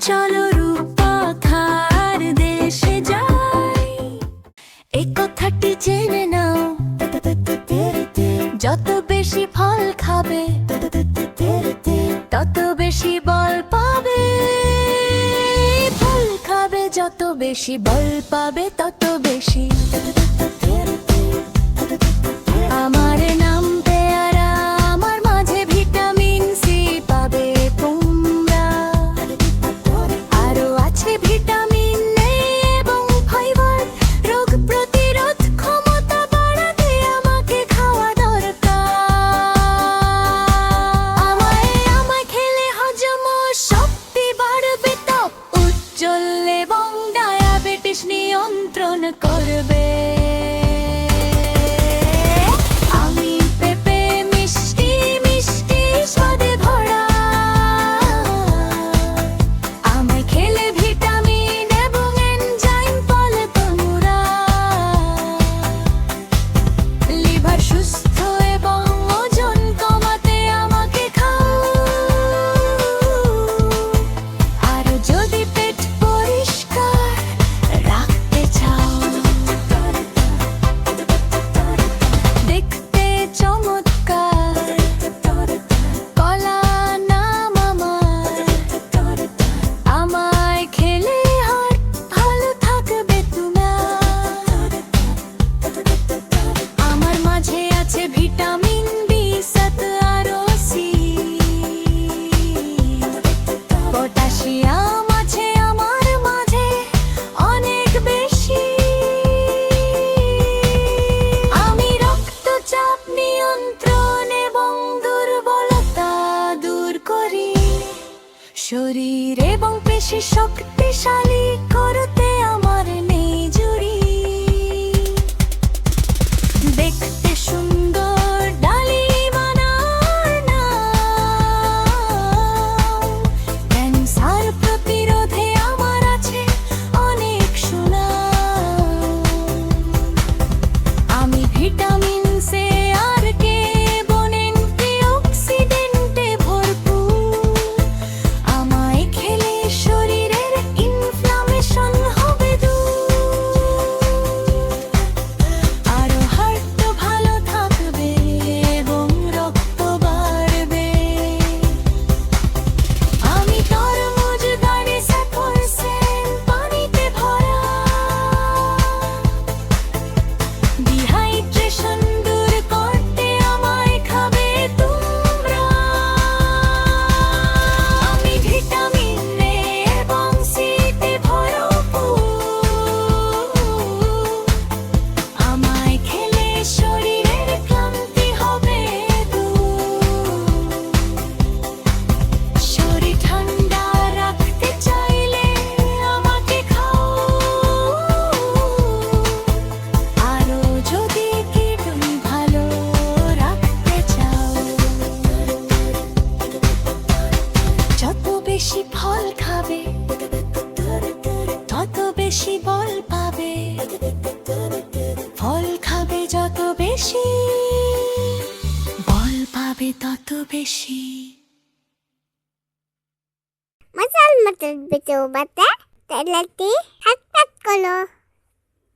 চলো রূপকথার দেশে যাই, এই কথাটি জেনে নাও, যত বেশি ফল খাবে তত বেশি বল পাবে। ফল খাবে যত বেশি, বল পাবে তত বেশি। আমার নাম পেয়ারা, আমার মাঝে ভিটামিন সি পাবে তোমরা। আরো আছে ভিটামিন এ এবং ফাইবার, রোগ প্রতিরোধ ক্ষমতা বাড়াতে আমাকে খাওয়া দরকার। আমায় খেলে হজম শক্তি বাড়বে, ত্বক উজ্জ্বল এবং ডায়াবেটিস নিয়ন্ত্রণ করবে। শরীর এবং পেশি শক্তিশালী করতে আমার নেই জুড়ি। দেখতে সুন্দর ডালি বানার নাম, ক্যান্সার প্রতিরোধে আমার আছে অনেক সুনাম। আমি ভিটামিন সি আর কে এবং অ্যান্টিঅক্সিডেন্টে ভরপুর। আমায় খেলে শরীরের ইনফ্লামেশন হবে দূর। আরো হার্ট ভালো থাকবে এবং রক্ত বাড়বে। আমি তরমুজ গাড়ি 100% পানিতে ভরা, ডিহাইড্রেশন দূর করতে আমায় খাবে তোমরা। আমি ভিটামিন এ এবং সি তে ভরপুর। আমায় খেলে শরীরের ক্লান্তি হবে দূর। শরীর ঠান্ডা রাখতে চাইলে আমাকে খাও। আরো যদি কিডনি ভালো রাখতে চাও, যত বেশি ফল খাবে তত বেশি বল পাবে। ফল খাবে যত বেশি, বল পাবে তত বেশি। Masal matal betul bata, tak latih, hak tak kalau.